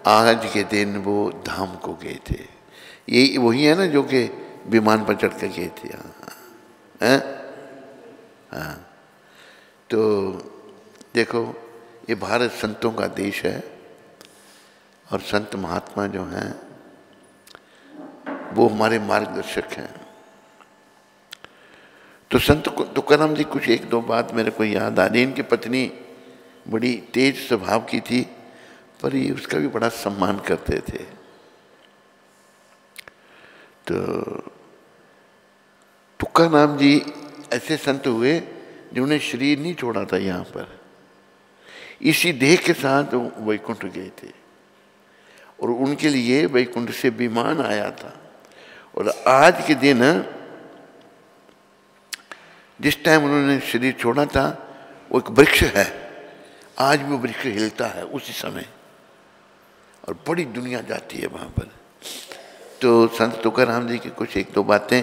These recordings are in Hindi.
आज के दिन वो धाम को गए थे। ये वही है ना जो कि विमान पर चढ़ कर गए थे। हाँ, हाँ। तो देखो, ये भारत संतों का देश है और संत महात्मा जो हैं वो हमारे मार्गदर्शक हैं। तो संत तुकाराम जी कुछ एक दो बात मेरे को याद आ रही। इनकी पत्नी बड़ी तेज स्वभाव की थी, पर ये उसका भी बड़ा सम्मान करते थे। तो तुकाराम जी ऐसे संत हुए जिन्होंने शरीर नहीं छोड़ा था यहाँ पर, इसी देह के साथ वैकुंठ गए थे और उनके लिए वैकुंठ से विमान आया था। और आज के दिन जिस टाइम उन्होंने शरीर छोड़ा था, वो एक वृक्ष है, आज भी वो वृक्ष हिलता है उसी समय और बड़ी दुनिया जाती है वहां पर। तो संत तुकाराम जी की कुछ एक दो बातें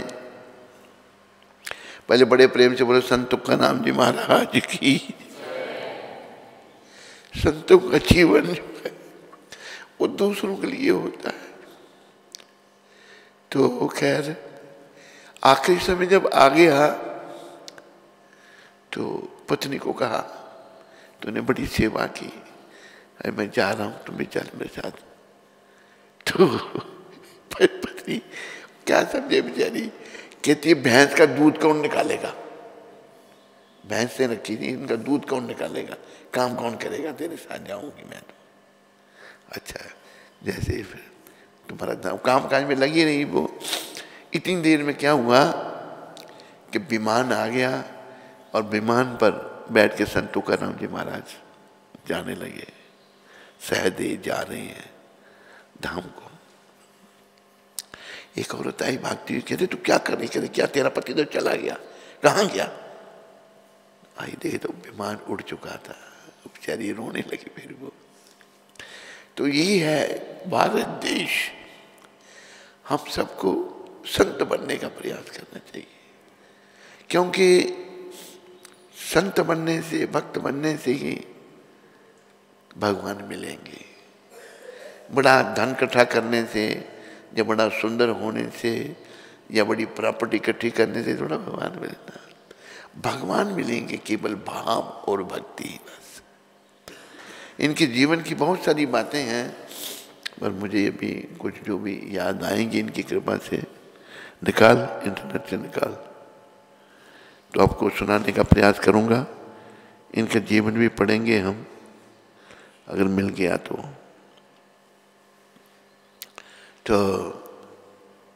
पहले बड़े प्रेम से बोले, संत तुकाराम जी महाराज की। संतों का जीवन जो है वो दूसरों के लिए होता है। तो खैर आखिरी समय जब आ गया तो पत्नी को कहा, तूने बड़ी सेवा की, अरे मैं जा रहा हूं, तुम भी चल मेरे साथ। तो पत्नी क्या समझे बेचारी, कहती है भैंस का दूध कौन निकालेगा, भैंस से रखी थी, इनका दूध कौन निकालेगा, काम कौन करेगा, तेरे साथ जाऊंगी मैं तो। अच्छा, जैसे फिर तुम्हारा काम काज में लगी रही वो। इतनी देर में क्या हुआ कि विमान आ गया और विमान पर बैठ के संत तुकाराम जी महाराज जाने लगे, सहदे जा रहे हैं धाम को। एक औरत आई भागती हुई, कहते तू क्या कर रही, कहते क्या तेरा पति तो चला गया, कहाँ गया। आई देखे तो विमान उड़ चुका था, बेचारी रोने लगी फिर वो। तो यही है भारत देश, हम सबको संत बनने का प्रयास करना चाहिए, क्योंकि संत बनने से, भक्त बनने से ही भगवान मिलेंगे। बड़ा धन इकट्ठा करने से या बड़ा सुंदर होने से या बड़ी प्रॉपर्टी इकट्ठी करने से थोड़ा भगवान मिलता। भगवान मिलेंगे केवल भाव और भक्ति, बस। इनके जीवन की बहुत सारी बातें हैं, पर मुझे अभी कुछ जो भी याद आएंगी इनकी कृपा से निकाल, इंटरनेट से निकाल, तो आपको सुनाने का प्रयास करूंगा। इनका जीवन भी पढ़ेंगे हम, अगर मिल गया तो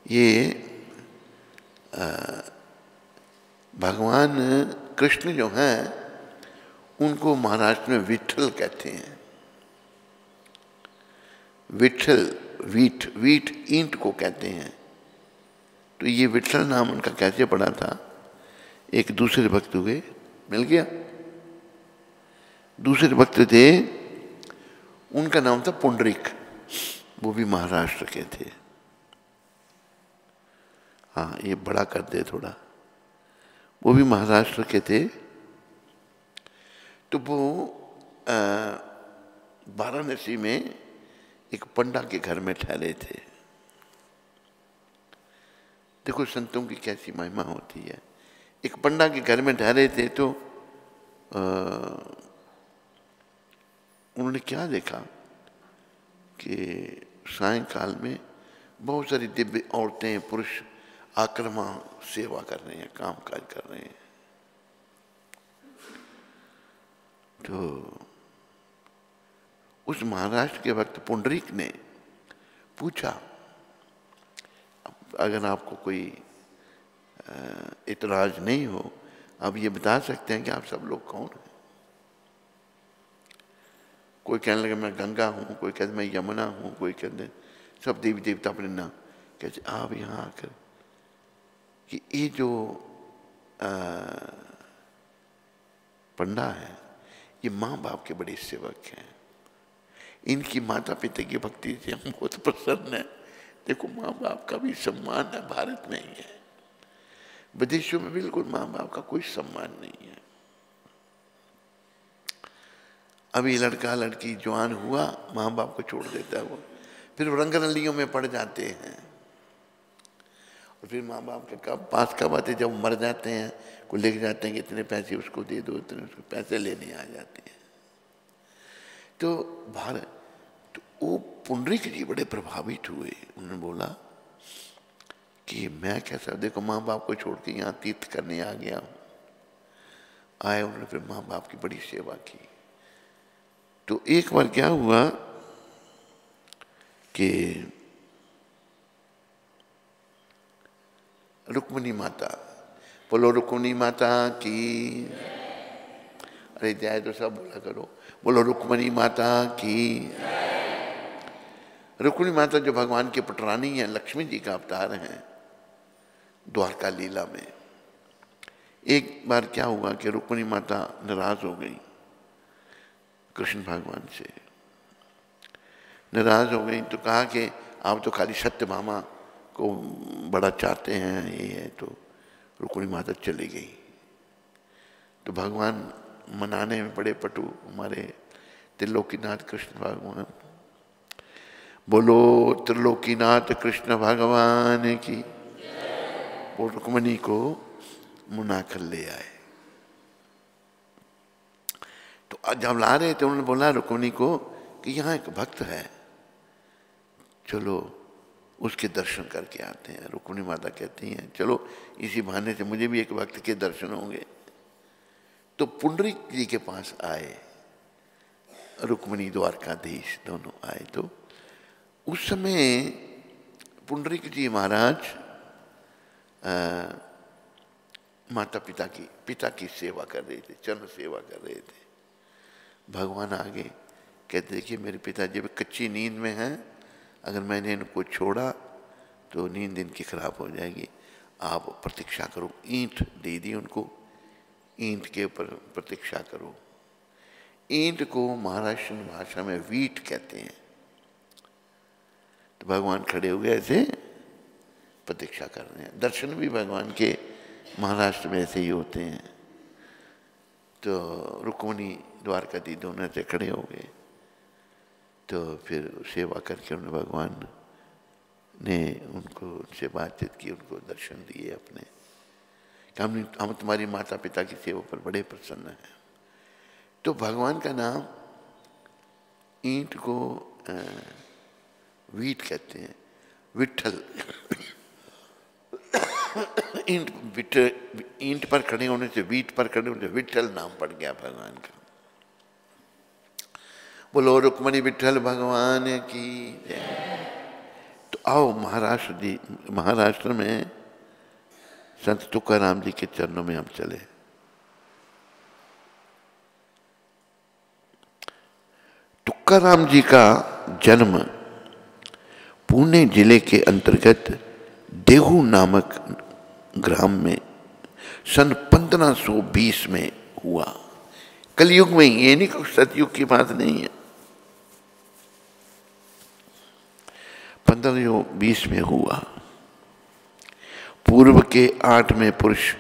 ये भगवान कृष्ण जो हैं उनको महाराष्ट्र में विठल कहते हैं। विठल, वीट ईंट को कहते हैं। तो ये विठल नाम उनका कैसे पड़ा था, एक दूसरे भक्त हुए, मिल गया। दूसरे भक्त थे, उनका नाम था पुंडरीक, वो भी महाराष्ट्र के थे। हाँ, ये बड़ा कर दे थोड़ा, वो भी महाराष्ट्र के थे। तो वो वाराणसी में एक पंडा के घर में ठहरे थे। देखो संतों की कैसी महिमा होती है। एक पंडा के घर में ठहरे थे तो उन्होंने क्या देखा कि सायंकाल में बहुत सारी दिव्य औरतें, पुरुष आक्रमा सेवा कर रहे हैं, काम काज कर रहे हैं। तो उस महाराष्ट्र के भक्त पुंडरीक ने पूछा, अगर आपको कोई इतराज नहीं हो, आप ये बता सकते हैं कि आप सब लोग कौन हैं। कोई कहने लगे मैं गंगा हूँ, कोई कहते मैं यमुना हूँ, कोई कहते सब देवी देवता अपने नाम। कहते आप यहाँ आकर कि ये जो पंडा है ये माँ बाप के बड़े सेवक हैं, इनकी माता पिता की भक्ति से हम बहुत प्रसन्न हैं। देखो माँ बाप का भी सम्मान है, भारत में ही है, विदेशों में बिल्कुल माँ बाप का कोई सम्मान नहीं है। अभी लड़का लड़की जवान हुआ, माँ बाप को छोड़ देता है वो, फिर रंगरलियों में पड़ जाते हैं। और फिर माँ बाप के पास कब आते, जब मर जाते हैं, को लेके जाते हैं कि इतने पैसे उसको दे दो, इतने उसको पैसे लेने आ जाते हैं। तो भारत, तो वो पुंडरीक जी बड़े प्रभावित हुए। उन्होंने बोला कि मैं कैसा, देखो माँ बाप को छोड़ के यहाँ तीर्थ करने आ गया हूँ। आए, उन्होंने फिर माँ बाप की बड़ी सेवा की। तो एक बार क्या हुआ कि रुक्मिणी माता, बोलो रुक्मिणी माता की, अरे जाए तो सब बोला करो, बोलो रुक्मिणी माता की। रुक्मिणी माता जो भगवान की पटरानी है, लक्ष्मी जी का अवतार है द्वारका लीला में। एक बार क्या हुआ कि रुक्मिणी माता नाराज हो गई कृष्ण भगवान से, नाराज हो गई। तो कहा कि आप तो खाली सत्यभामा को बड़ा चाहते हैं, ये है। तो रुक्मिणी माता चली गई। तो भगवान मनाने में बड़े पटु, हमारे त्रिलोकीनाथ कृष्ण भगवान। बोलो त्रिलोकीनाथ कृष्ण भगवान की। वो रुक्मिणी को मुना कर ले आए। तो जब ला रहे थे, उन्होंने बोला रुक्मिणी को कि यहाँ एक भक्त है, चलो उसके दर्शन करके आते हैं। रुक्मिणी माता कहती हैं चलो इसी बहाने से मुझे भी एक भक्त के दर्शन होंगे। तो पुंडरीक जी के पास आए, रुक्मिणी द्वारकाधीश दोनों आए। तो उस समय पुंडरीक जी महाराज माता पिता की सेवा कर रहे थे, चरण सेवा कर रहे थे। भगवान आगे कहते देखिए मेरे पिताजी भी कच्ची नींद में हैं, अगर मैंने इनको छोड़ा तो नींद इनकी खराब हो जाएगी, आप प्रतीक्षा करो। ईंट दे दी उनको, ईंट के ऊपर प्रतीक्षा करो। ईंट को महाराष्ट्र भाषा में वीट कहते हैं। तो भगवान खड़े हो गए ऐसे प्रतीक्षा कर रहे हैं। दर्शन भी भगवान के महाराष्ट्र में ऐसे ही होते हैं। तो रुक्मिणी द्वारकाधीश दोनों से खड़े हो गए। तो फिर सेवा करके उन्होंने भगवान ने उनसे बातचीत की, उनको दर्शन दिए अपने। हम तुम्हारी माता पिता की सेवा पर बड़े प्रसन्न हैं। तो भगवान का नाम ईंट को वीट कहते हैं, विठल। ईंट पर खड़े होने से, वीट पर खड़े होने से विठल नाम पड़ गया भगवान का। बोलो रुक्मिणी विठल भगवान की जय। तो आओ महाराष्ट्र में संत तुकाराम जी के चरणों में हम चले। तुकाराम जी का जन्म पुणे जिले के अंतर्गत देहू नामक ग्राम में सन 1520 में हुआ। कलयुग में, ये नहीं कि सतयुग की बात नहीं है, 1520 में हुआ। पूर्व के 8वें पुरुष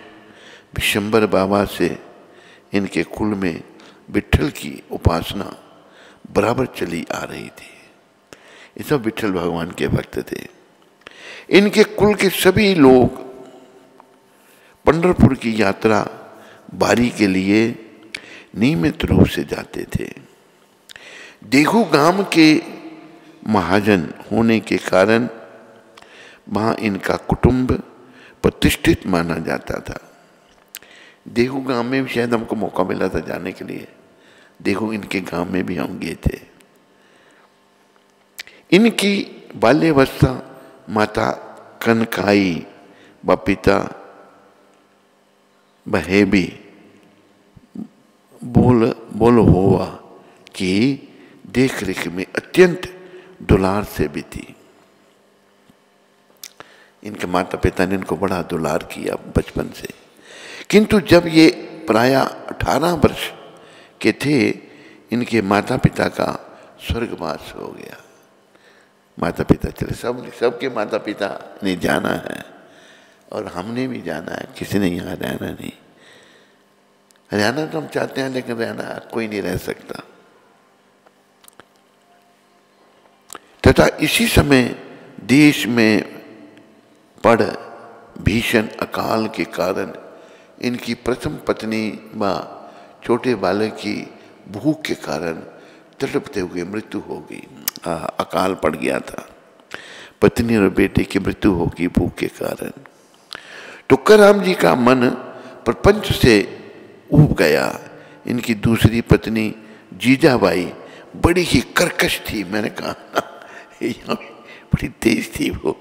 विशंबर बाबा से इनके कुल में विठल की उपासना बराबर चली आ रही थी। ये सब विठल भगवान के भक्त थे। इनके कुल के सभी लोग पंढरपुर की यात्रा बारी के लिए नियमित रूप से जाते थे। देहू गांव के महाजन होने के कारण वहाँ इनका कुटुंब प्रतिष्ठित माना जाता था। देहू गांव में भी शायद हमको मौका मिला था जाने के लिए। देहू इनके गांव में भी हम गए थे। इनकी बाल्यावस्था माता कनकाई व पिता बहेबी बोल होवा की देख रेख में अत्यंत दुलार से भी थी। इनके माता पिता ने इनको बड़ा दुलार किया बचपन से। किंतु जब ये प्राय 18 वर्ष के थे, इनके माता पिता का स्वर्गवास हो गया। माता पिता चले, सबके माता पिता ने जाना है और हमने भी जाना है, किसी ने यहाँ रहना नहीं। रहना तो हम चाहते हैं, लेकिन रहना कोई नहीं रह सकता। तथा इसी समय देश में पड़ भीषण अकाल के कारण इनकी प्रथम पत्नी व छोटे बालक की भूख के कारण तड़पते हुए मृत्यु हो गई। अकाल पड़ गया था, पत्नी और बेटे की मृत्यु होगी भूख के कारण। तुकाराम जी का मन प्रपंच से ऊब गया। इनकी दूसरी पत्नी जीजाबाई बड़ी ही कर्कश थी। मैंने कहा बड़ी तेज थी, वो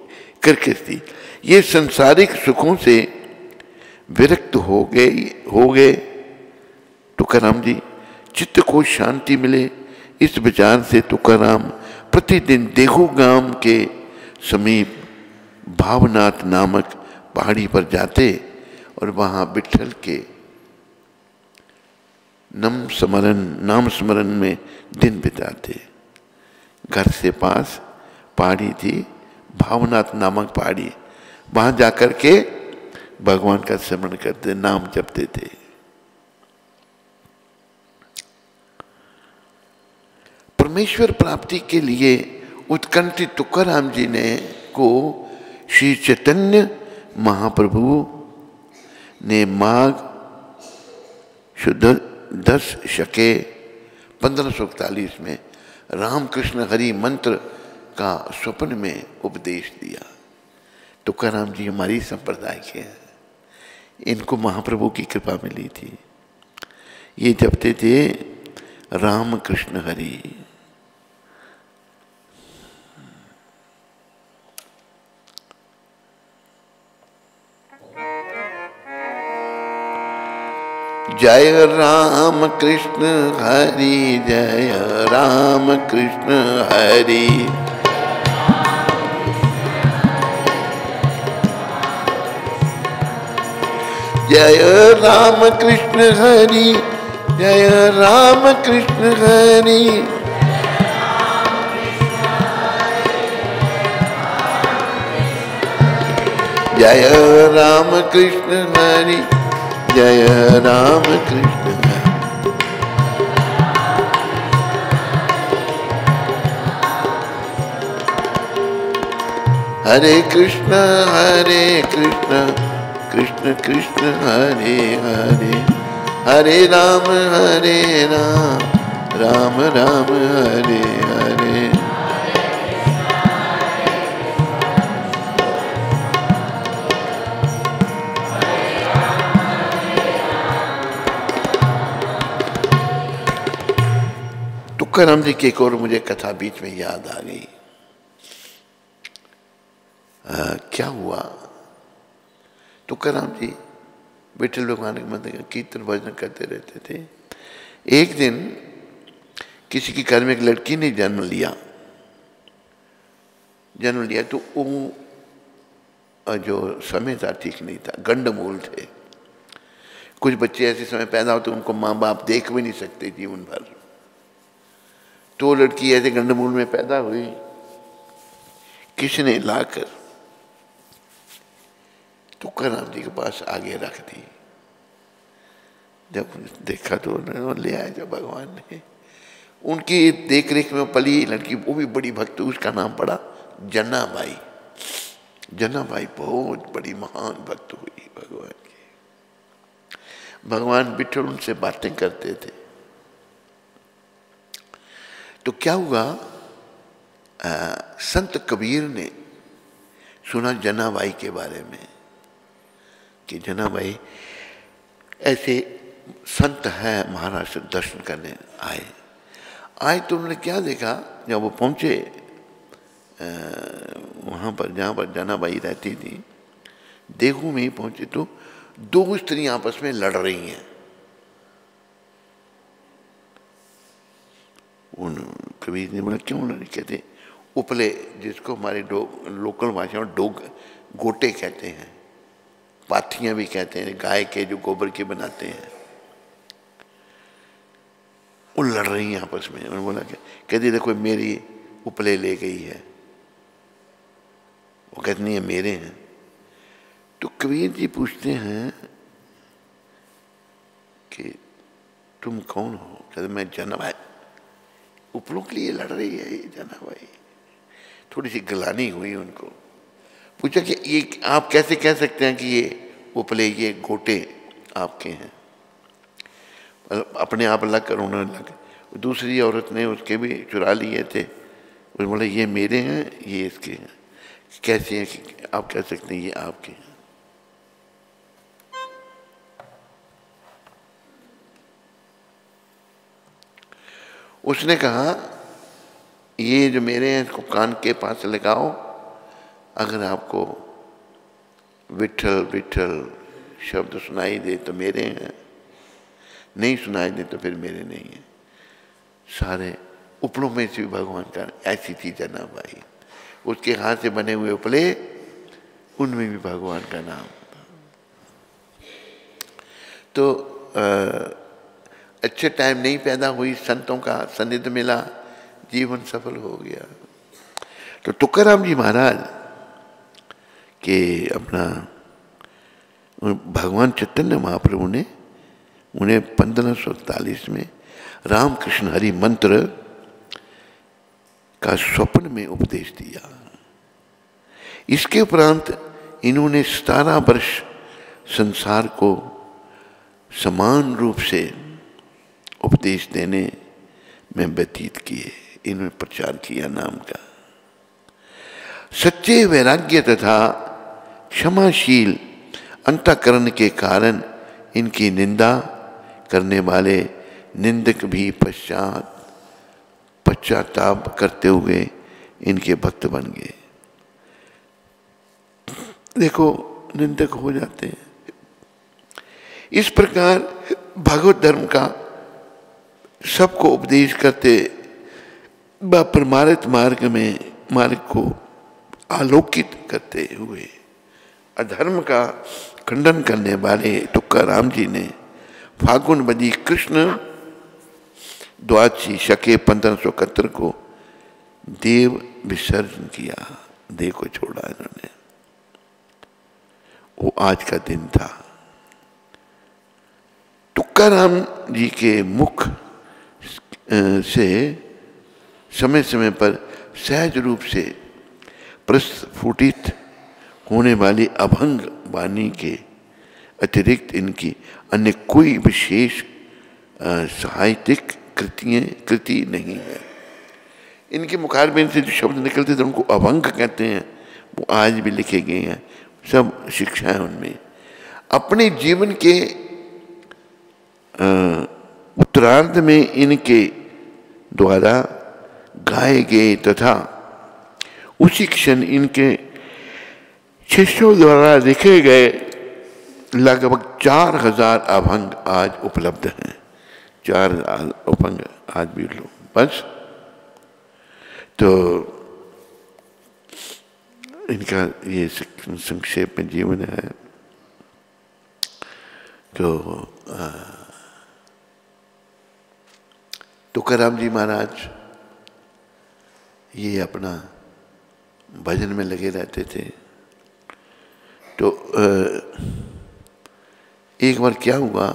कर्कश थी। ये संसारिक सुखों से विरक्त हो गए। तुकाराम जी चित्त को शांति मिले, इस विचार से तुकाराम प्रतिदिन देहू गांव के समीप भावनाथ नामक पहाड़ी पर जाते और वहां विट्ठल के नाम स्मरण में दिन बिताते। घर से पास पहाड़ी थी, भावनाथ नामक पहाड़ी, वहां जाकर के भगवान का स्मरण करते, नाम जपते थे। परमेश्वर प्राप्ति के लिए उत्कंठित तुकाराम जी ने को श्री चैतन्य महाप्रभु ने माघ शुद्ध 10 शके 1541 में रामकृष्ण हरि मंत्र का स्वप्न में उपदेश दिया। तुकाराम जी हमारी संप्रदाय के हैं, इनको महाप्रभु की कृपा मिली थी। ये जपते थे रामकृष्ण हरि। जय राम कृष्ण हरि, जय राम कृष्ण हरि। जय राम कृष्ण हरि, जय राम कृष्ण हरि। जय राम कृष्ण हरि, जय राम कृष्ण हरि। हरे कृष्ण कृष्ण कृष्ण हरे हरे, हरे राम राम राम हरे हरे। तुकाराम जी की एक और मुझे कथा बीच में याद आ गई। क्या हुआ, तुकाराम जी विट्ठल भगवान के मंदिर का कीर्तन भजन करते रहते थे। एक दिन किसी के घर में एक लड़की ने जन्म लिया तो वो जो समय था ठीक नहीं था, गंडमूल थे। कुछ बच्चे ऐसे समय पैदा होते उनको माँ बाप देख भी नहीं सकते जीवन भर। तो लड़की ऐसे गंडमूल में पैदा हुई, किसने लाकर तुकाराम जी के पास आगे रख दी। जब देखा तो ले आया जब भगवान ने, उनकी देख रेख में पली लड़की, वो भी बड़ी भक्त, उसका नाम पड़ा जनाबाई। जनाबाई बहुत बड़ी महान भक्त हुई भगवान की। भगवान विट्ठल उनसे बातें करते थे। तो क्या हुआ, संत कबीर ने सुना जनाबाई के बारे में कि जनाबाई ऐसे संत है, महाराष्ट्र दर्शन करने आए तो उन्होंने क्या देखा, जब वो पहुंचे वहाँ पर जहाँ पर जनाबाई रहती थी, देहू में ही पहुंचे तो दो स्त्रियां आपस में लड़ रही हैं। उन कबीर ने बोला क्यों लड़ी? कहते उपले, जिसको हमारे लोकल भाषा में गोटे कहते हैं, पाथियां भी कहते हैं, गाय के जो गोबर के बनाते हैं, वो लड़ रही हैं आपस में। उन्होंने बोला कहती देखो मेरी उपले ले गई है, वो कहती नहीं है मेरे हैं। तो कबीर जी पूछते हैं कि तुम कौन हो? कहते मैं जनाबाई। उपलों के लिए लड़ रही है ये जनाबाई। थोड़ी सी गलानी हुई उनको। पूछा कि ये आप कैसे कह सकते हैं कि ये उपले, ये गोटे आपके हैं? अपने आप अलग कर उन्होंने लग, दूसरी औरत ने उसके भी चुरा लिए थे। उसने बोला ये मेरे हैं, ये इसके हैं। कैसे हैं कि आप कह सकते हैं ये आपके हैं? उसने कहा ये जो मेरे हैं इसको कान के पास लगाओ, अगर आपको विठल विठल शब्द सुनाई दे तो मेरे हैं, नहीं सुनाई दे तो फिर मेरे नहीं है। सारे उपलों में से भी भगवान का ऐसी चीज है ना भाई, उसके हाथ से बने हुए उपले, उनमें भी भगवान का नाम। तो अच्छे टाइम नहीं पैदा हुई, संतों का सानिध्य मिला, जीवन सफल हो गया। तो तुकाराम जी महाराज के अपना भगवान चैतन्य महाप्रभु ने उन्हें 1541 में रामकृष्ण हरि मंत्र का स्वप्न में उपदेश दिया। इसके उपरांत इन्होंने 17 वर्ष संसार को समान रूप से उपदेश देने में व्यतीत किए। इन्होंने प्रचार किया नाम का। सच्चे वैराग्य तथा क्षमाशील अंतःकरण के कारण इनकी निंदा करने वाले निंदक भी पश्चाताप करते हुए इनके भक्त बन गए। देखो निंदक हो जाते हैं। इस प्रकार भगवत धर्म का सबको उपदेश करते व परमार्थ मार्ग को आलोकित करते हुए अधर्म का खंडन करने वाले तुकाराम जी ने फागुन बदी कृष्ण द्वादशी शके 1571 को देव विसर्जन किया। देह को छोड़ा इन्होंने। वो आज का दिन था। तुकाराम जी के मुख से समय समय पर सहज रूप से प्रस्फुटित होने वाली अभंग वाणी के अतिरिक्त इनकी अन्य कोई विशेष साहित्यिक कृति नहीं है। इनके मुखारबिंद से जो शब्द निकलते थे उनको अभंग कहते हैं। वो आज भी लिखे गए हैं, सब शिक्षा है उनमें। अपने जीवन के उत्तरार्ध में इनके द्वारा गाए गए तथा उसी क्षण इनके शिष्यों द्वारा लिखे गए लगभग 4000 अभंग आज उपलब्ध हैं। 4000 अभंग आज भी लो बस। तो इनका ये संक्षेप में जीवन है। तो तुकाराम जी महाराज ये अपना भजन में लगे रहते थे। तो एक बार क्या हुआ,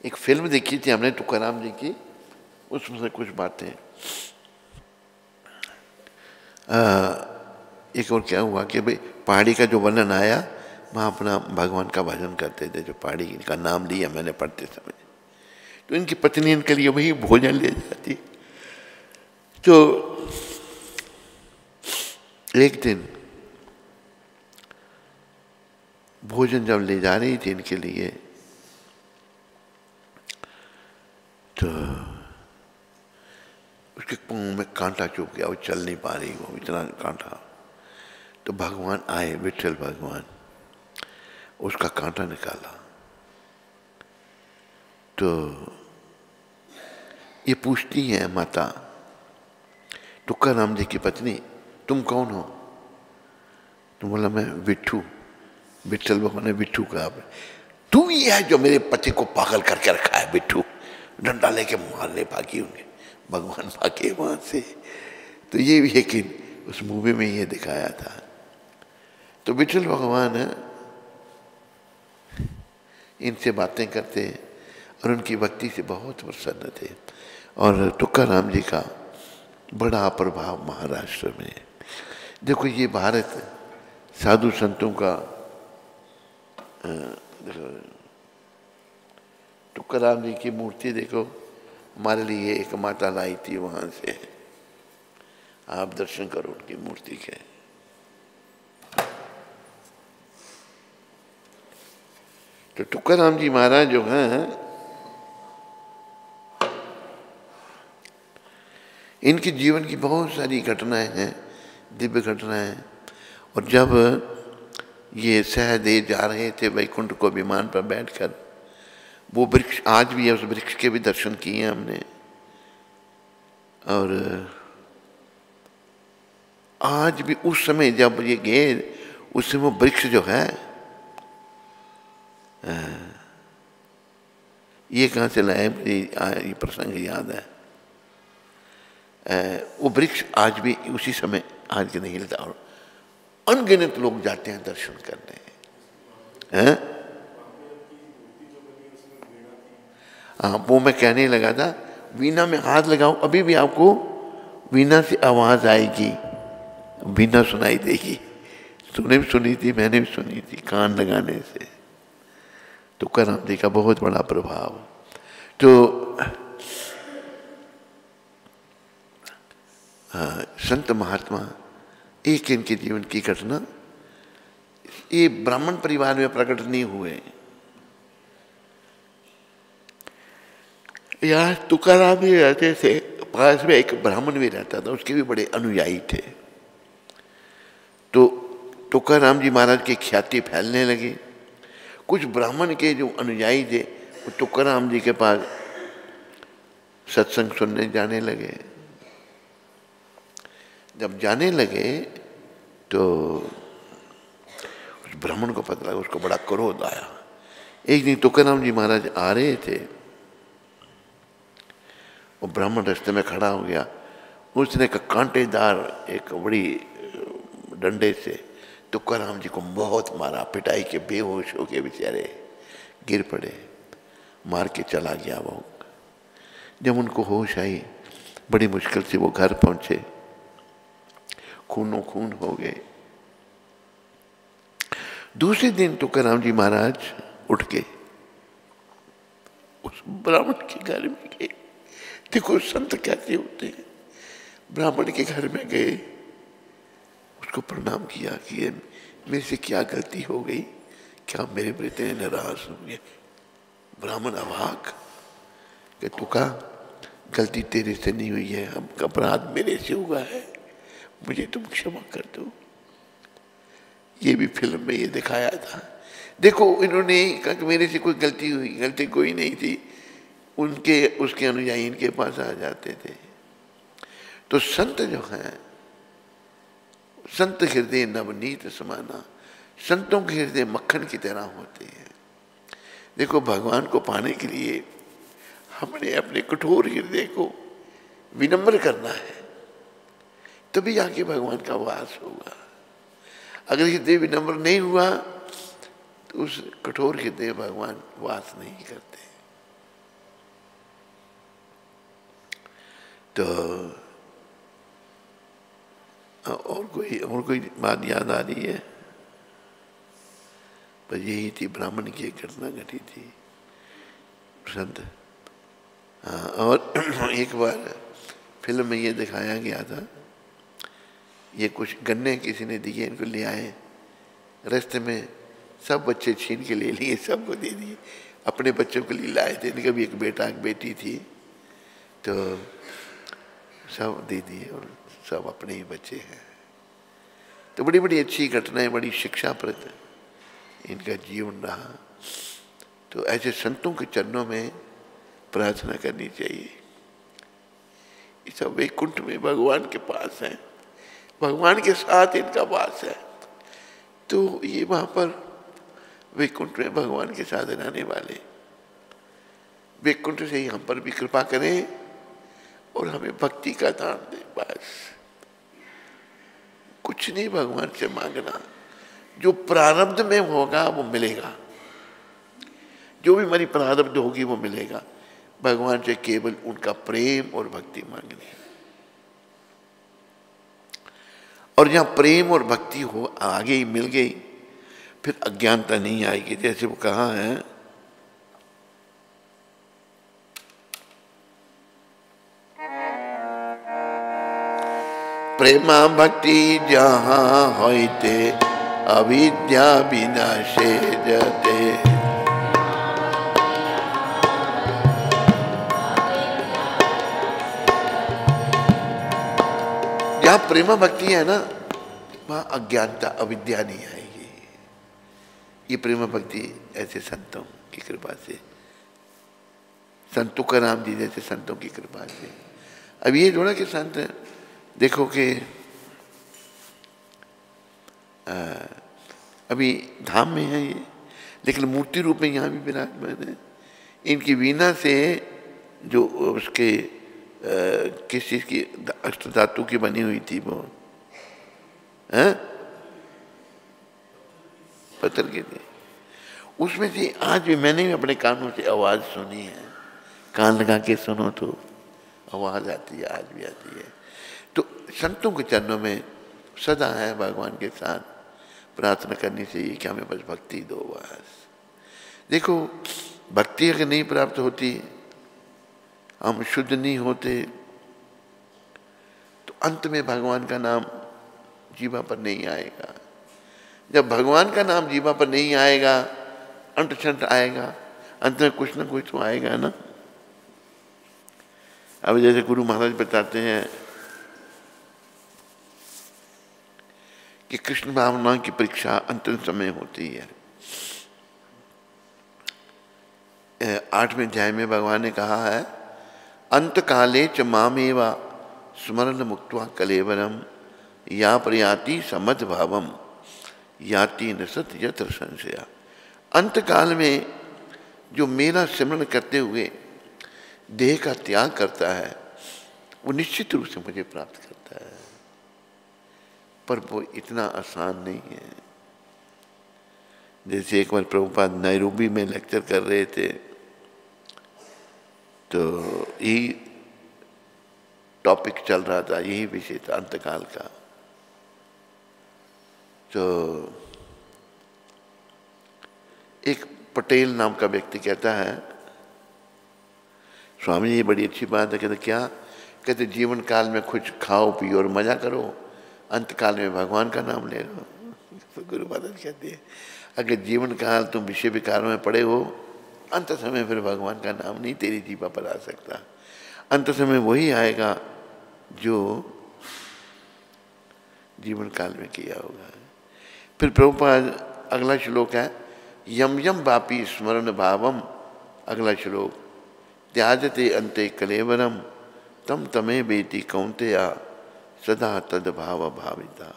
एक फिल्म देखी थी हमने तुकाराम जी की, उसमें से कुछ बातें। एक और क्या हुआ कि भाई पहाड़ी का जो वर्णन आया, वहाँ अपना भगवान का भजन करते थे। जो पहाड़ी का नाम लिया मैंने पढ़ते समय, तो इनकी पत्नी इनके लिए वही भोजन ले जाती। तो एक दिन भोजन जब ले जा रही थी इनके लिए, तो उसके पाँव में कांटा चुभ गया, वो चल नहीं पा रही, वो इतना कांटा। तो भगवान आए, विठल भगवान, उसका कांटा निकाला। तो ये पूछती है माता तुकाराम जी की पत्नी, तुम कौन हो? तो बोला मैं विठू। विठल भगवान ने विठू कहा, तू ही है जो मेरे पति को पागल करके रखा है विठू। डंडा लेके मारने भागी होंगे। भगवान भागे वहां से। तो ये भी यकीन उस मूवी में ये दिखाया था। तो विठल भगवान इनसे बातें करते और उनकी भक्ति से बहुत प्रसन्न थे। और तुकाराम जी का बड़ा प्रभाव महाराष्ट्र में। देखो ये भारत साधु संतों का, तुकाराम जी की मूर्ति देखो, हमारे लिए एक माता लाई थी वहां से, आप दर्शन करो उनकी मूर्ति के। तो तुकाराम जी महाराज जो हैं, इनके जीवन की बहुत सारी घटनाएं हैं, दिव्य घटनाएं। और जब ये सहदेव जा रहे थे वैकुंठ को विमान पर बैठकर, वो वृक्ष आज भी है, उस वृक्ष के भी दर्शन किए हमने। और आज भी उस समय जब ये गए, उस समय वो वृक्ष जो है, ये कहाँ से लाए, मुझे ये प्रसंग याद है। वो वृक्ष आज भी उसी समय आज के नहीं हिलता, और अनगिनत लोग जाते हैं दर्शन करने हैं। हाँ, वो मैं कहने लगा था, वीणा में हाथ लगाओ, अभी भी आपको वीणा से आवाज आएगी, वीणा सुनाई देगी। तूने भी सुनी थी, मैंने भी सुनी थी, कान लगाने से। तुकाराम जी का बहुत बड़ा प्रभाव। तो संत महात्मा, एक इनके जीवन की घटना, ये ब्राह्मण परिवार में प्रकट नहीं हुए। यहाँ तुकाराम भी रहते थे, पास में एक ब्राह्मण भी रहता था, उसके भी बड़े अनुयायी थे। तो तुकाराम जी महाराज की ख्याति फैलने लगी। कुछ ब्राह्मण के जो अनुयायी थे, वो तुकाराम जी के पास सत्संग सुनने जाने लगे। जब जाने लगे तो उस ब्राह्मण को पता लगा, उसको बड़ा क्रोध आया। एक दिन तुकाराम जी महाराज आ रहे थे, वो ब्राह्मण रास्ते में खड़ा हो गया, उसने कांटेदार एक बड़ी डंडे से तुकाराम जी को बहुत मारा, पिटाई के बेहोश हो के बेचारे गिर पड़े, मार के चला गया वो। जब उनको होश आई, बड़ी मुश्किल से वो घर पहुंचे, खूनो खून हो गए। दूसरे दिन तुकाराम जी महाराज उठ के उस ब्राह्मण के घर में गए। देखो संत कैसे होते हैं, ब्राह्मण के घर में गए, उसको प्रणाम किया कि मेरे से क्या गलती हो गई, क्या मेरे प्रति नाराज हो गए। ब्राह्मण अवाक कि तुका, गलती तेरे से नहीं हुई है, हम अपराध मेरे से हुआ है, मुझे तुम क्षमा कर दो। ये भी फिल्म में ये दिखाया था। देखो इन्होंने कहा कि मेरे से कोई गलती हुई, गलती कोई नहीं थी। उनके उसके अनुयायी इनके पास आ जाते थे। तो संत जो हैं, संत हृदय नवनीत समाना, संतों के हृदय मक्खन की तरह होते हैं। देखो भगवान को पाने के लिए हमने अपने कठोर हृदय को विनम्र करना है, तभी आके भगवान का वास होगा। अगर हृदय विनम्र नहीं हुआ तो उस कठोर हृदय भगवान वास नहीं करते। तो और कोई बात याद आ रही है? पर यही थी, ब्राह्मण की एक घटना घटी थी संत। हाँ, और एक बार फिल्म में ये दिखाया गया था, ये कुछ गन्ने किसी ने दिए, इनको ले आए, रास्ते में सब बच्चे छीन के ले लिए, सबको दे दिए। अपने बच्चों के लिए लाए थे, इनका भी एक बेटा एक बेटी थी, तो सब दे दिए और सब अपने ही बच्चे हैं। तो बड़ी बड़ी अच्छी घटनाएं, बड़ी शिक्षाप्रद इनका जीवन रहा। तो ऐसे संतों के चरणों में प्रार्थना करनी चाहिए। ये सब वैकुंठ में भगवान के पास है, भगवान के साथ इनका वास है। तो ये वहां पर वैकुंठ में भगवान के साथ रहने वाले, वैकुंठ से ही हम पर भी कृपा करें और हमें भक्ति का दान दें। बस कुछ नहीं भगवान से मांगना, जो प्रारब्ध में होगा वो मिलेगा, जो भी हमारी प्रारब्ध होगी वो मिलेगा। भगवान से केवल उनका प्रेम और भक्ति मांगनी है, और जहाँ प्रेम और भक्ति हो आगे ही मिल गई, फिर अज्ञानता नहीं आएगी। जैसे वो कहा है, प्रेमा भक्ति जहाँ होते अविद्या विनाशे जते। जहाँ प्रेमा भक्ति है ना, वहाँ अज्ञानता अविद्या नहीं आएगी। ये प्रेमा भक्ति ऐसे संतों की कृपा से, संतों का राम जी जैसे संतों की कृपा से। अब ये जोड़ा के संत देखो कि अभी धाम में है ये, लेकिन मूर्ति रूप में यहाँ भी विराजमान है। इनकी वीणा से जो उसके किस चीज़ की अष्ट धातु की बनी हुई थी वो, हैं, पत्थर की थी, उसमें से आज भी मैंने भी अपने कानों से आवाज़ सुनी है। कान लगा के सुनो तो आवाज़ आती है, आज भी आती है। तो संतों के चरणों में सदा है भगवान के साथ प्रार्थना करनी चाहिए कि हमें बस भक्ति दो बस। देखो भक्ति अगर नहीं प्राप्त होती, हम शुद्ध नहीं होते, तो अंत में भगवान का नाम जीवा पर नहीं आएगा। जब भगवान का नाम जीवा पर नहीं आएगा, अंत शंत आएगा, अंत में कुछ ना कुछ तो आएगा ना। अब जैसे गुरु महाराज बताते हैं कि कृष्ण भावना की परीक्षा अंतिम समय होती है। 8वें अध्याय में भगवान ने कहा है, अंत काले च मामेवा स्मरण मुक्त्वा कलेवरम या प्रयाति समद भावम याति नसत यत्र संशया। अंत काल में जो मेरा स्मरण करते हुए देह का त्याग करता है, वो निश्चित रूप से मुझे प्राप्त करता है, पर वो इतना आसान नहीं है। जैसे एक बार प्रभुपाद नैरोबी में लेक्चर कर रहे थे, तो यही टॉपिक चल रहा था, यही विषय था अंतकाल का। तो एक पटेल नाम का व्यक्ति कहता है, स्वामी जी ये बड़ी अच्छी बात है। कहते क्या? कहते जीवन काल में कुछ खाओ पियो और मजा करो, अंत काल में भगवान का नाम ले लो। तो गुरु महाराज कहते हैं, अगर जीवन काल तुम विषय विकारों में पड़े हो, अंत समय फिर भगवान का नाम नहीं तेरी जीवा पर आ सकता। अंत समय वही आएगा जो जीवन काल में किया होगा। फिर प्रभुपाद अगला श्लोक है, यम यम वापी स्मरण भावम, अगला श्लोक, त्याजते अंते कलेवरम तम तमे बेटी कौंतेया सदा तद भाव भाविता।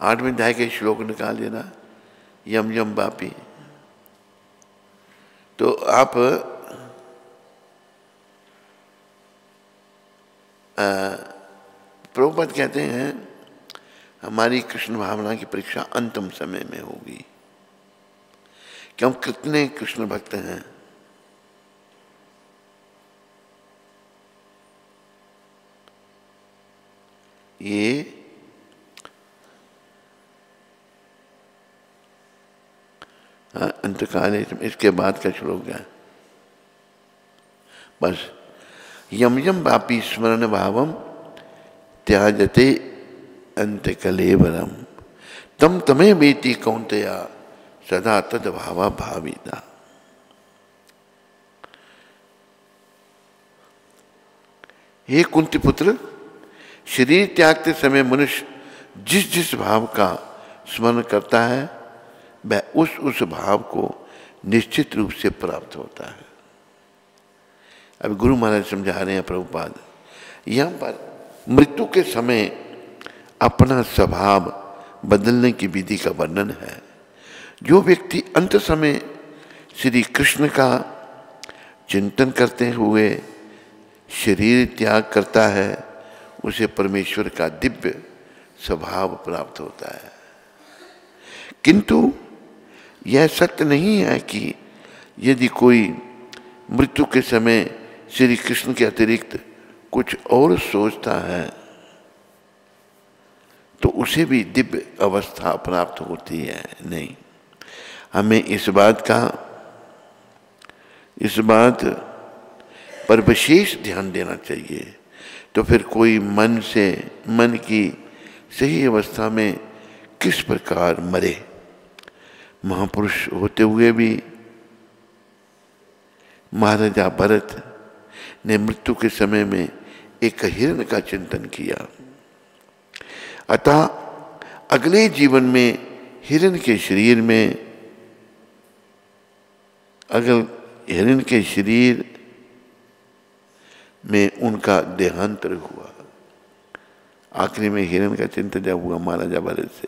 8वें अध्याय के श्लोक निकाल देना, यम यम वापी। तो आप प्रभुपाद कहते हैं हमारी कृष्ण भावना की परीक्षा अंतिम समय में होगी कि हम कितने कृष्ण भक्त हैं। ये अंतकाल, इसके बाद का श्लोक है बस, यम यम वापी स्मरण भावम त्याजते अंत कलेवरम तम तमे बेटी कौंतेया सदा तद भावा भाविता। हे कुंती पुत्र, शरीर त्यागते समय मनुष्य जिस जिस भाव का स्मरण करता है, वह उस भाव को निश्चित रूप से प्राप्त होता है। अब गुरु महाराज समझा रहे हैं प्रभुपाद, यहाँ पर मृत्यु के समय अपना स्वभाव बदलने की विधि का वर्णन है। जो व्यक्ति अंत समय श्री कृष्ण का चिंतन करते हुए शरीर त्याग करता है, उसे परमेश्वर का दिव्य स्वभाव प्राप्त होता है। किंतु यह सत्य नहीं है कि यदि कोई मृत्यु के समय श्री कृष्ण के अतिरिक्त कुछ और सोचता है तो उसे भी दिव्य अवस्था प्राप्त होती है। नहीं, हमें इस बात पर विशेष ध्यान देना चाहिए। तो फिर कोई मन की सही अवस्था में किस प्रकार मरे। महापुरुष होते हुए भी महाराजा भरत ने मृत्यु के समय में एक हिरण का चिंतन किया। अतः अगले जीवन में हिरण के शरीर में उनका देहांतर हुआ। आखिरी में हिरण का चिंतन जब हुआ महाराजा भरत से,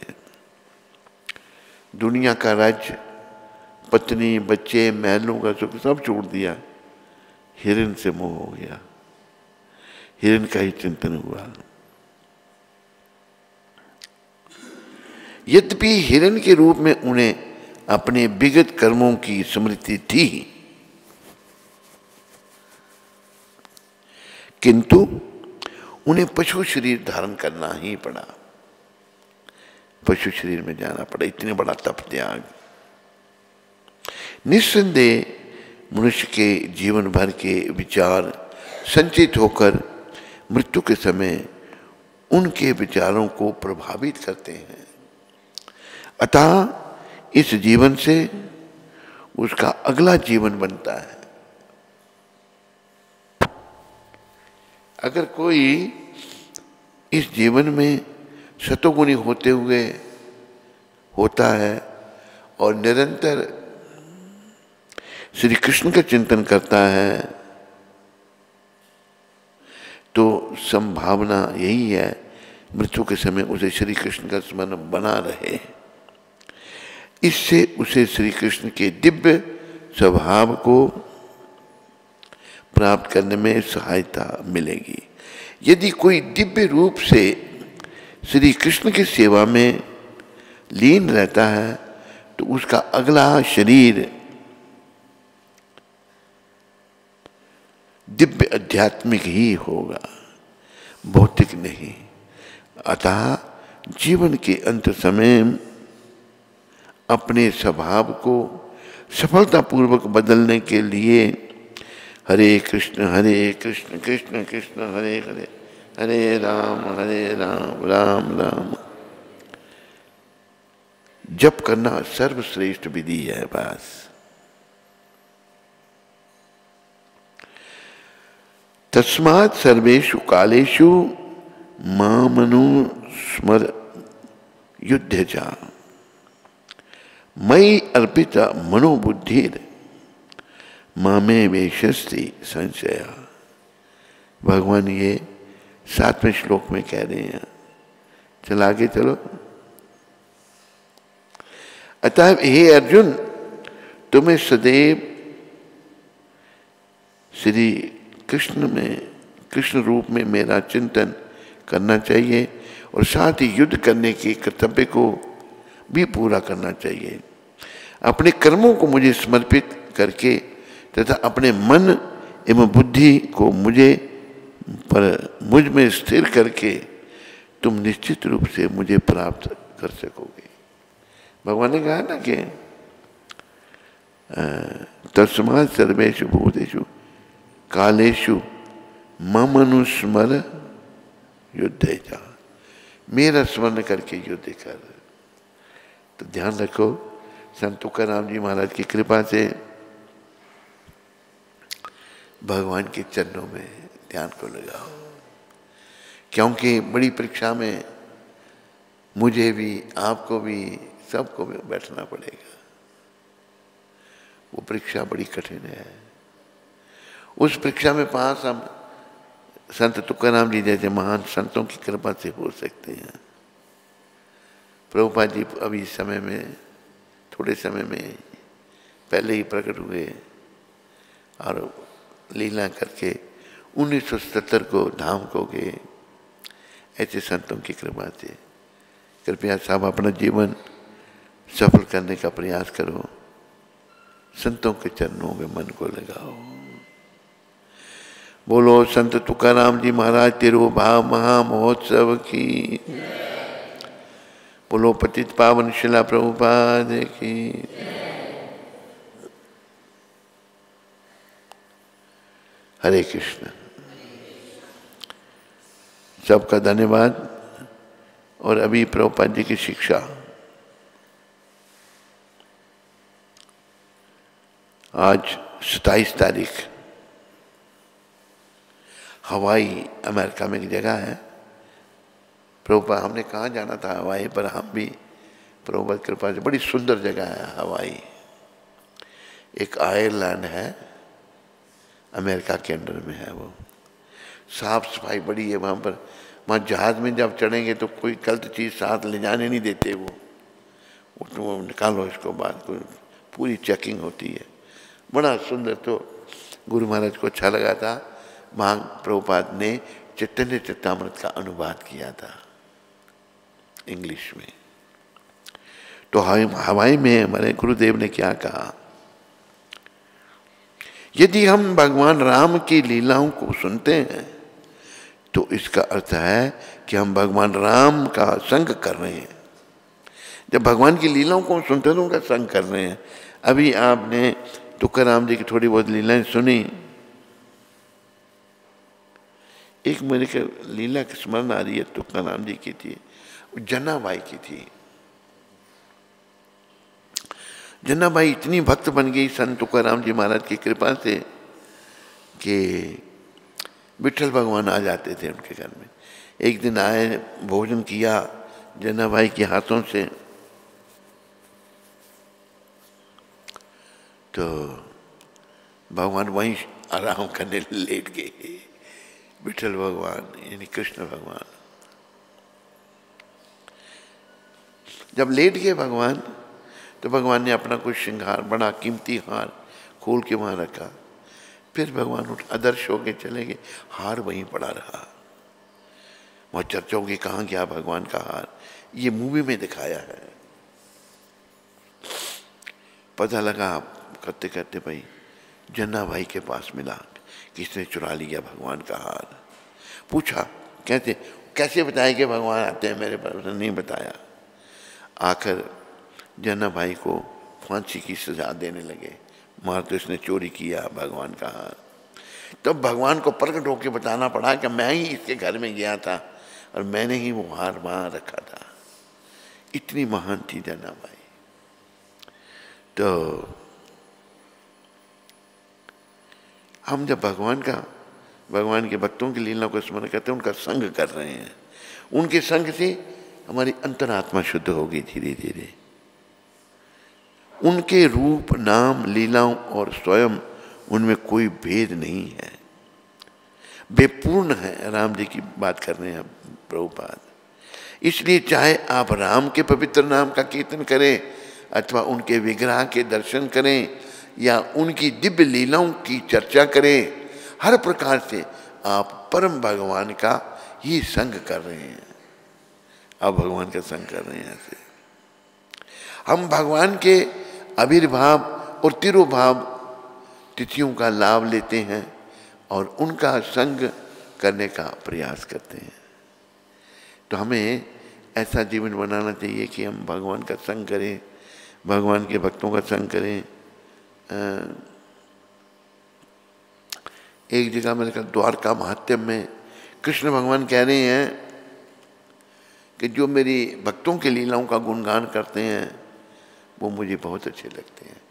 दुनिया का राज्य, पत्नी, बच्चे, महलों का सुख सब छोड़ दिया, हिरण से मोह हो गया, हिरण का ही चिंतन हुआ। यद्यपि हिरण के रूप में उन्हें अपने विगत कर्मों की स्मृति थी, किंतु उन्हें पशु शरीर धारण करना ही पड़ा, पशु शरीर में जाना पड़ा। इतने बड़ा तप त्याग। निस्संदेह मनुष्य के जीवन भर के विचार संचित होकर मृत्यु के समय उनके विचारों को प्रभावित करते हैं। अतः इस जीवन से उसका अगला जीवन बनता है। अगर कोई इस जीवन में सतोगुणी होते हुए होता है और निरंतर श्री कृष्ण का चिंतन करता है तो संभावना यही है मृत्यु के समय उसे श्री कृष्ण का स्मरण बना रहे। इससे उसे श्री कृष्ण के दिव्य स्वभाव को प्राप्त करने में सहायता मिलेगी। यदि कोई दिव्य रूप से श्री कृष्ण की सेवा में लीन रहता है तो उसका अगला शरीर दिव्य आध्यात्मिक ही होगा, भौतिक नहीं। अतः जीवन के अंत समय अपने स्वभाव को सफलतापूर्वक बदलने के लिए हरे कृष्ण कृष्ण कृष्ण हरे हरे, हरे राम राम राम जप करना सर्वश्रेष्ठ विधि है। बस तस्मात् सर्वेषु कालेषु मामनुस्मर युद्ध च मयि अर्पिता मनोबुद्धिर मामे वेशस्ति संशय। भगवान ये 7वें श्लोक में कह रहे हैं। चल आगे चलो। अतः हे अर्जुन, तुम्हें सदैव श्री कृष्ण रूप में मेरा चिंतन करना चाहिए और साथ ही युद्ध करने के कर्तव्य को भी पूरा करना चाहिए। अपने कर्मों को मुझे समर्पित करके तथा अपने मन एवं बुद्धि को मुझ में स्थिर करके तुम निश्चित रूप से मुझे प्राप्त कर सकोगे। भगवान ने कहा ना कि तस्मात् सर्वेषु भूतेषु कालेषु मम अनुस्मर युद्धे च, मेरा स्मरण करके युद्ध कर। तो ध्यान रखो, संत तुकाराम जी महाराज की कृपा से भगवान के चरणों में ध्यान को लगाओ, क्योंकि बड़ी परीक्षा में मुझे भी, आपको भी, सबको भी बैठना पड़ेगा। वो परीक्षा बड़ी कठिन है। उस परीक्षा में पास हम संत तुकाराम जी जैसे महान संतों की कृपा से हो सकते हैं। प्रभुपाद जी अभी समय में, थोड़े समय में पहले ही प्रकट हुए और लीला करके 1977 को धाम को गए ऐसे संतों की कृपा से। कृपया साहब अपना जीवन सफल करने का प्रयास करो, संतों के चरणों में मन को लगाओ। बोलो संत तुकाराम जी महाराज तिरुभाव महा महोत्सव की। बोलो पतित पावन शिला प्रभुपाद की। हरे कृष्ण। सबका धन्यवाद। और अभी प्रभुपाद जी की शिक्षा। आज 27 तारीख, हवाई अमेरिका में एक जगह है। प्रभुपाद हमने कहाँ जाना था हवाई पर, हम भी प्रभुपाद कृपा से, बड़ी सुंदर जगह है हवाई। एक आयरलैंड है, अमेरिका के अंडर में है वो। साफ सफाई बड़ी है वहाँ पर। वहाँ जहाज में जब चढ़ेंगे तो कोई गलत चीज़ साथ ले जाने नहीं देते वो तो निकालो इसको बाद, कोई पूरी चेकिंग होती है। बड़ा सुंदर। तो गुरु महाराज को अच्छा लगा था। वहाँ प्रभुपाद ने चैतन्य चरितामृत का अनुवाद किया था इंग्लिश में। तो हवाई में हमारे गुरुदेव ने क्या कहा, यदि हम भगवान राम की लीलाओं को सुनते हैं तो इसका अर्थ है कि हम भगवान राम का संग कर रहे हैं। जब भगवान की लीलाओं को सुनते हैं तो उनका संग कर रहे हैं। अभी आपने तुकाराम जी की थोड़ी बहुत लीलाएं सुनी। एक मेरे को लीला की स्मरण आ रही है, तुकाराम जी की थी, जन्नाबाई की थी। जन्नाबाई इतनी भक्त बन गई संत तुकाराम जी महाराज की कृपा से कि विठल भगवान आ जाते थे उनके घर में। एक दिन आए, भोजन किया जन्नाबाई के हाथों से, तो भगवान वहीं आराम करने लेट गए। विठल भगवान यानी कृष्ण भगवान जब लेट गए भगवान, तो भगवान ने अपना कुछ श्रृंगार, बड़ा कीमती हार खोल के वहाँ रखा। फिर भगवान उठ अदर्श होके चले गए, हार वहीं पड़ा रहा। वहाँ चर्चा होगी कहाँ गया भगवान का हार। ये मूवी में दिखाया है। पता लगा करते करते भाई जन्नाबाई के पास मिला, किसने चुरा लिया भगवान का हार। पूछा कैसे बताया कि भगवान आते हैं मेरे पास, नहीं बताया। आखिर जन्नाबाई को फांसी की सजा देने लगे, मार तो इसने चोरी किया भगवान का हार। तब भगवान को प्रकट होकर बताना पड़ा कि मैं ही इसके घर में गया था और मैंने ही वो हार वहाँ रखा था। इतनी महान थी जन्नाबाई। तो हम जब भगवान के भक्तों की लीला को स्मरण करते हैं, उनका संग कर रहे हैं। उनके संग से हमारी अंतरात्मा शुद्ध होगी धीरे धीरे। उनके रूप, नाम, लीलाओं और स्वयं, उनमें कोई भेद नहीं है, वे पूर्ण है। राम जी की बात कर रहे हैं प्रभुपाद। इसलिए चाहे आप राम के पवित्र नाम का कीर्तन करें अथवा उनके विग्रह के दर्शन करें या उनकी दिव्य लीलाओं की चर्चा करें, हर प्रकार से आप परम भगवान का ही संग कर रहे हैं। आप भगवान का संग कर रहे हैं। ऐसे हम भगवान के आविर्भाव और तिरुभाव तिथियों का लाभ लेते हैं और उनका संग करने का प्रयास करते हैं। तो हमें ऐसा जीवन बनाना चाहिए कि हम भगवान का संग करें, भगवान के भक्तों का संग करें। एक जगह मैंने कहा, द्वारका महात्म्य में कृष्ण भगवान कह रहे हैं कि जो मेरी भक्तों के लीलाओं का गुणगान करते हैं वो मुझे बहुत अच्छे लगते हैं।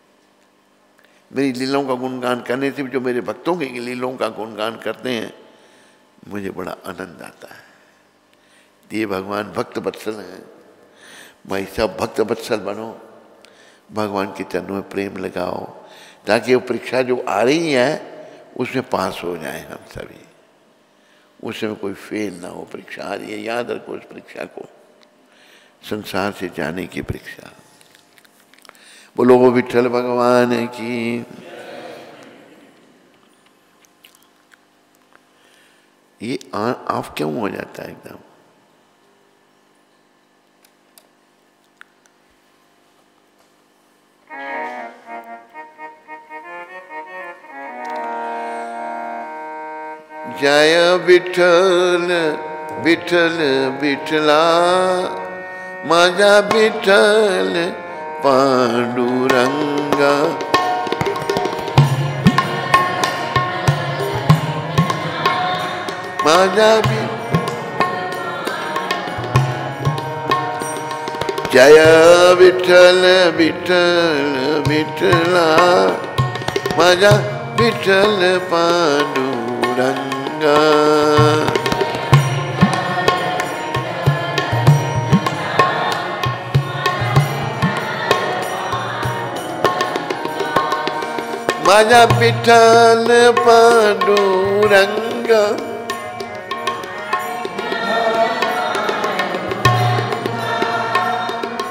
मेरी लीलाओं का गुणगान करने से जो मेरे भक्तों की लीलाओं का गुणगान करते हैं मुझे बड़ा आनंद आता है। ये भगवान भक्त वत्सल हैं। भाई सब भक्त वत्सल बनो, भगवान के चरणों में प्रेम लगाओ, ताकि वो परीक्षा जो आ रही है उसमें पास हो जाए हम सभी। उसमें कोई फेल ना हो। परीक्षा आ रही है, याद रखो उस परीक्षा को, संसार से जाने की परीक्षा। बोलो वो विठल भगवान की। ये ऑफ क्यों हो जाता है एकदम? जय विठ्ठल विठ्ठल विठ्ठला, माझा विठ्ठल पांडुरंगा। माझा जय विठ्ठल विठ्ठल विठ्ठला, माझा विठ्ठल पांडुरंगा। माझा विठ्ठल पांडुरंगा।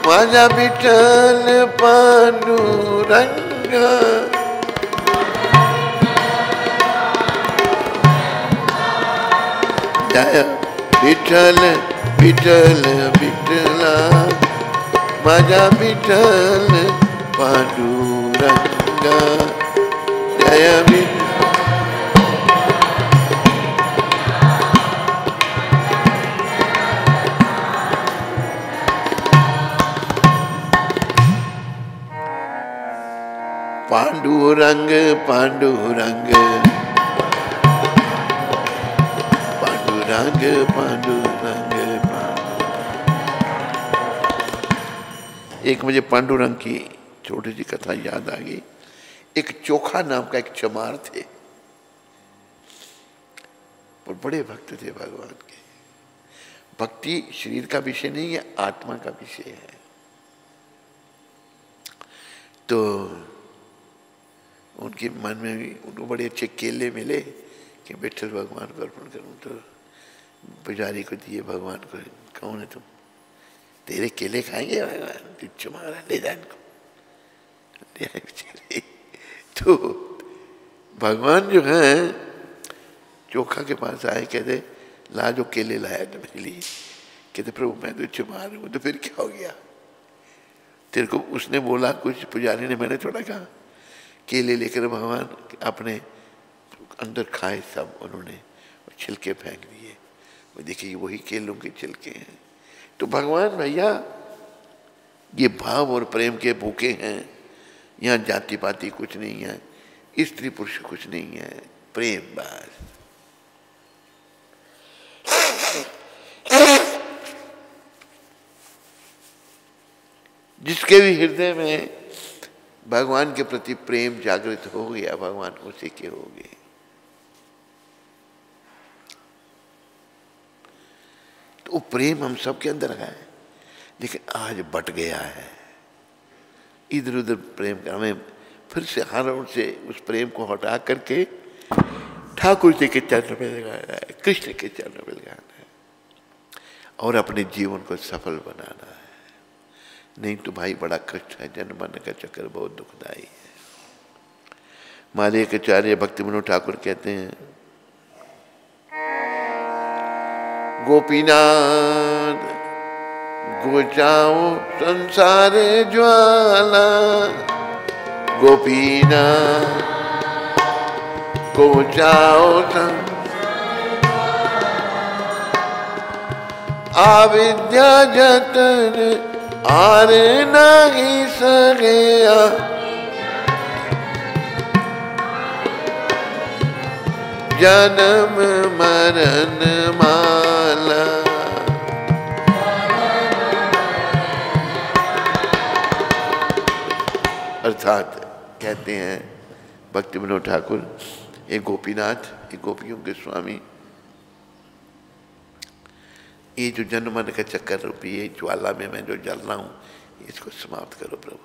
माझा विठ्ठल पांडुरंगा। जय विठ्ठल विठ्ठल विठ्ठला, माझा विठ्ठल पांडुरंगा। जय विठ्ठल पांडुरंग पांडुरंग पांडुरंग पांडुरंग। एक मुझे पांडुरंग की छोटी सी कथा याद आ गई। एक चोखा नाम का एक चमार थे, और बड़े भक्त थे भगवान के। भक्ति शरीर का विषय नहीं है, आत्मा का विषय है। तो उनके मन में भी उनको बड़े अच्छे केले मिले कि विठ्ठल भगवान को अर्पण करूं। तो पुजारी को दिए, भगवान को, कौन है तुम, तेरे केले खाएंगे भगवान, तू चुमारा ले जा इनको। तो भगवान जो है चोखा के पास आए, कहते ला जो केले लाया तो मेरे लिए। कहते प्रभु मैं तो चुमार हूं। तो फिर क्या हो गया तेरे को? उसने बोला कुछ, पुजारी ने, मैंने थोड़ा कहा। केले लेकर भगवान अपने अंदर खाए सब उन्होंने, और छिलके फेंक दिए। वो देखिए वही केलों के छिलके हैं। तो भगवान भैया ये भाव और प्रेम के भूखे हैं। यहाँ जाति पाति कुछ नहीं है, स्त्री पुरुष कुछ नहीं है, प्रेम बस। जिसके भी हृदय में भगवान के प्रति प्रेम जागृत हो गया, भगवान उसी के हो गए। तो प्रेम हम सबके अंदर है, लेकिन आज बट गया है। इधर उधर प्रेम का हमें फिर से हर ओर से उस प्रेम को हटा करके ठाकुर जी के चरणों में लगाना है, कृष्ण के चरणों में लगाना है, और अपने जीवन को सफल बनाना है। नहीं तो भाई बड़ा कष्ट है। जन्म मरण का चक्कर बहुत दुखदायी है। माधव आचार्य भक्ति मनोहर ठाकुर कहते हैं, गोपीनाथ गुचाओ संसार ज्वाला, गोपीनाथ गुचाओ आविद्या जतन आर नहीं सगया, जन्म मरण माला। अर्थात कहते हैं भक्ति मनोहर ठाकुर, एक गोपीनाथ, एक गोपियों के स्वामी, ये जो जन्म मरण का चक्कर रूपी ये ज्वाला में मैं जो जल रहा हूँ, इसको समाप्त करो प्रभु।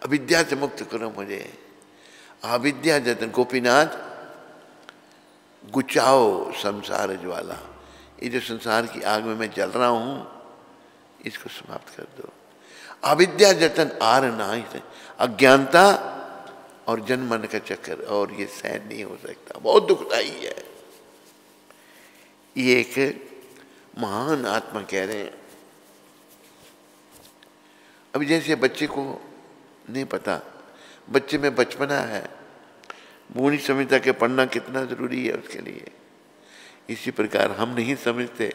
अविद्या से मुक्त करो मुझे। अविद्या जतन, गोपीनाथ गुचाओ संसार ज्वाला, ये जो संसार की आग में मैं जल रहा हूँ, इसको समाप्त कर दो। अविद्या जतन आर नाहि, अज्ञानता और जन्म मरण का चक्कर, और ये सहन नहीं हो सकता, बहुत दुखदाई है। ये एक महान आत्मा कह रहे हैं। अभी जैसे बच्चे को नहीं पता, बच्चे में बचपना है, वो नहीं समझता कि पढ़ना कितना जरूरी है उसके लिए। इसी प्रकार हम नहीं समझते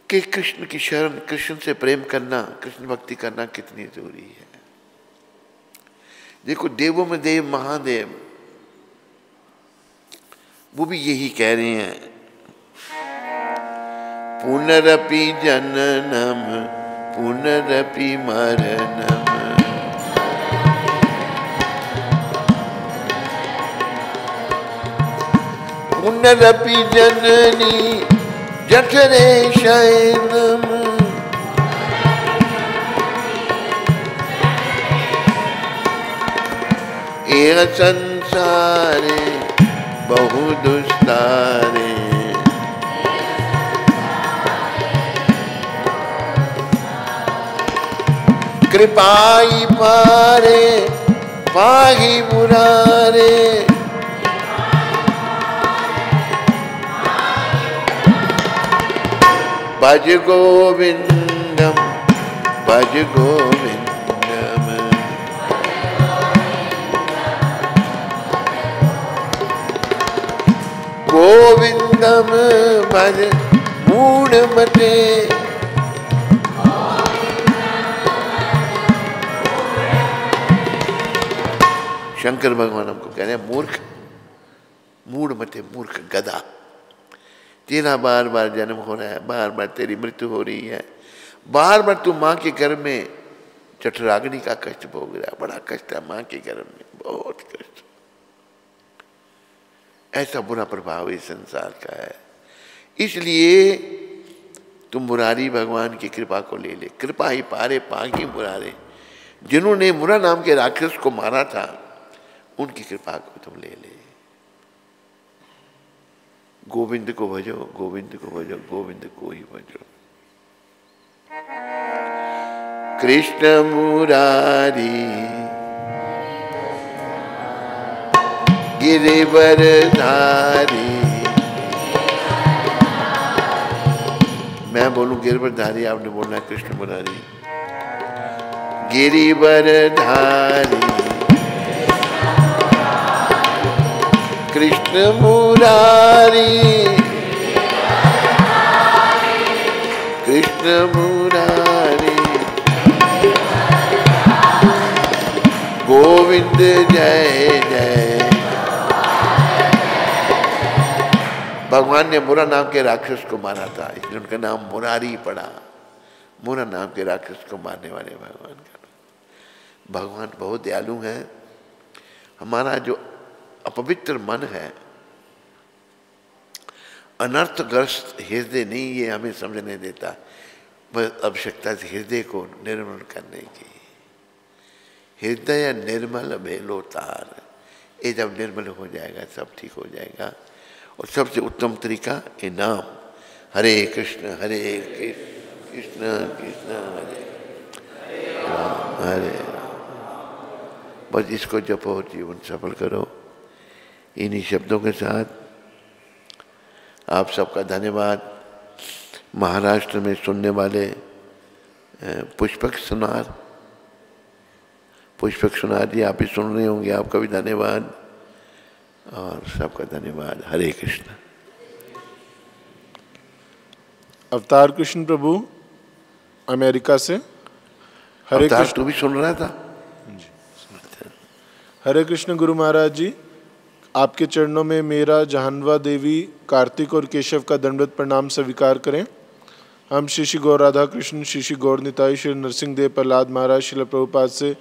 कि कृष्ण की शरण, कृष्ण से प्रेम करना, कृष्ण भक्ति करना कितनी जरूरी है। देखो देवों में देव महादेव वो भी यही कह रहे हैं, पुनरपि जननम पुनरपि मरणम, पुनरपि जननी जठरे शयनम, एह संसारे बहु दुस्तारे, कृपाई पारे पाही मुरारे, भज गोविंदम भज गोविंदम, गोविंदम भज मूढ़मते, शंकर भगवान हमको कह रहे हैं मूर्ख, मूढ़मते मूर्ख गधा, तेरा बार बार जन्म हो रहा है, बार बार तेरी मृत्यु हो रही है, बार बार तू माँ के गर्भ में जठराग्नि का कष्ट भोग रहा है, बड़ा कष्ट है माँ के गर्भ में, बहुत कष्ट। ऐसा बुरा प्रभाव इस संसार का है। इसलिए तुम मुरारी भगवान की कृपा को ले ले, कृपा ही पारे पागी मुरारे, जिन्होंने मुरा नाम के राक्षस को मारा था उनकी कृपा को तुम ले ले। गोविंद को भजो, गोविंद को भजो, गोविंद को ही भजो। कृष्ण मुरारी गिरिवर धारी, मैं बोलूं गिरिवर धारी, आपने बोलना है कृष्ण मुरारी। गिरिवर धारी कृष्ण मुरारी, कृष्ण मुरारी, गोविंद जय जय। भगवान ने मुरा नाम के राक्षस को मारा था, इसलिए उनका नाम मुरारी पड़ा। मुरा नाम के राक्षस को मारने वाले भगवान का। भगवान बहुत दयालु हैं। हमारा जो अपवित्र मन है, अनर्थग्रस्त हृदय नहीं, ये हमें समझने देता, बस आवश्यकता है हृदय को निर्मल करने की। हृदय निर्मल भेलो तार, ये जब निर्मल हो जाएगा सब ठीक हो जाएगा। और सबसे उत्तम तरीका ये नाम, हरे कृष्ण कृष्ण कृष्ण हरे राम हरे राम। बस इसको जपो, जीवन सफल करो। इन्हीं शब्दों के साथ आप सबका धन्यवाद। महाराष्ट्र में सुनने वाले पुष्पक सुनार जी, आप भी सुन रहे होंगे, आपका भी धन्यवाद और सबका धन्यवाद। हरे कृष्ण। अवतार कृष्ण प्रभु अमेरिका से। हरे कृष्ण। तू भी सुन रहा था? हरे कृष्ण गुरु महाराज जी, आपके चरणों में मेरा जहानवा देवी, कार्तिक और केशव का दंडवत प्रणाम स्वीकार करें। हम श्री गौर राधा कृष्ण, श्री गौर निताई, श्री नरसिंह देव प्रहलाद महाराज, श्रील प्रभुपाद से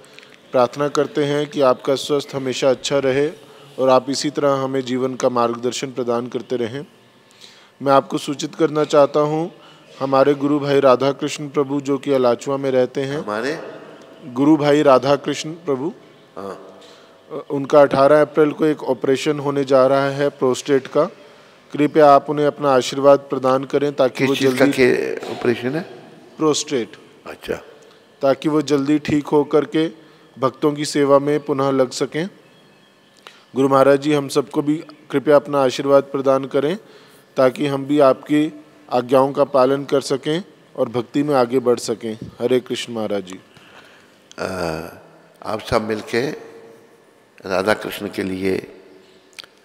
प्रार्थना करते हैं कि आपका स्वास्थ्य हमेशा अच्छा रहे और आप इसी तरह हमें जीवन का मार्गदर्शन प्रदान करते रहें। मैं आपको सूचित करना चाहता हूँ, हमारे गुरु भाई राधा कृष्ण प्रभु जो कि अलाचुआ में रहते हैं, हमारे गुरु भाई राधा कृष्ण प्रभु, उनका 18 अप्रैल को एक ऑपरेशन होने जा रहा है प्रोस्टेट का। कृपया आप उन्हें अपना आशीर्वाद प्रदान करें ताकि वो जल्दी, ऑपरेशन है प्रोस्टेट, अच्छा, ताकि वो जल्दी ठीक हो करके भक्तों की सेवा में पुनः लग सकें। गुरु महाराज जी, हम सबको भी कृपया अपना आशीर्वाद प्रदान करें ताकि हम भी आपकी आज्ञाओं का पालन कर सकें और भक्ति में आगे बढ़ सकें। हरे कृष्ण महाराज जी। आप सब मिलके राधा कृष्ण के लिए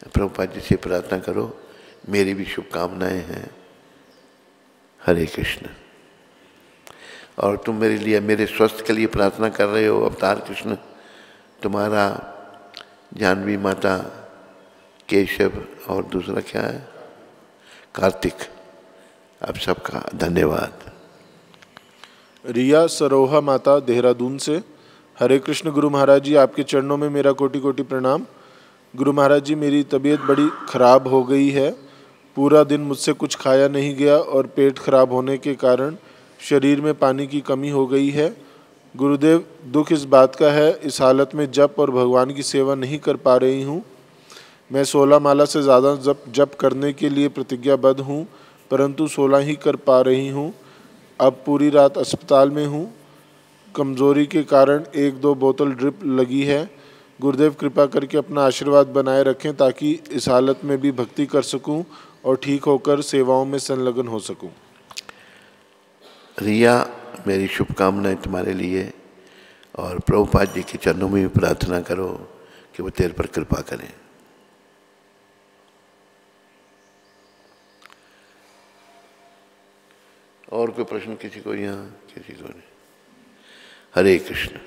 प्रभुपाद जी से प्रार्थना करो, मेरी भी शुभकामनाएं हैं। हरे कृष्ण। और तुम मेरे लिए, मेरे स्वस्थ के लिए प्रार्थना कर रहे हो अवतार कृष्ण, तुम्हारा जानवी माता, केशव और दूसरा क्या है, कार्तिक, आप सबका धन्यवाद। रिया सरोहा माता देहरादून से, हरे कृष्ण गुरु महाराज जी, आपके चरणों में मेरा कोटि कोटि प्रणाम। गुरु महाराज जी, मेरी तबीयत बड़ी खराब हो गई है। पूरा दिन मुझसे कुछ खाया नहीं गया और पेट खराब होने के कारण शरीर में पानी की कमी हो गई है। गुरुदेव, दुख इस बात का है, इस हालत में जप और भगवान की सेवा नहीं कर पा रही हूँ। मैं 16 माला से ज़्यादा जप करने के लिए प्रतिज्ञाबद्ध हूँ, परंतु 16 ही कर पा रही हूँ। अब पूरी रात अस्पताल में हूँ। कमज़ोरी के कारण 1-2 बोतल ड्रिप लगी है। गुरुदेव, कृपा करके अपना आशीर्वाद बनाए रखें ताकि इस हालत में भी भक्ति कर सकूं और ठीक होकर सेवाओं में संलग्न हो सकूं। रिया, मेरी शुभकामनाएं तुम्हारे लिए, और प्रभुपाद जी के चरणों में भी प्रार्थना करो कि वो तेरे पर कृपा करें। और कोई प्रश्न किसी को? यहाँ किसी को नहीं। हरे कृष्ण।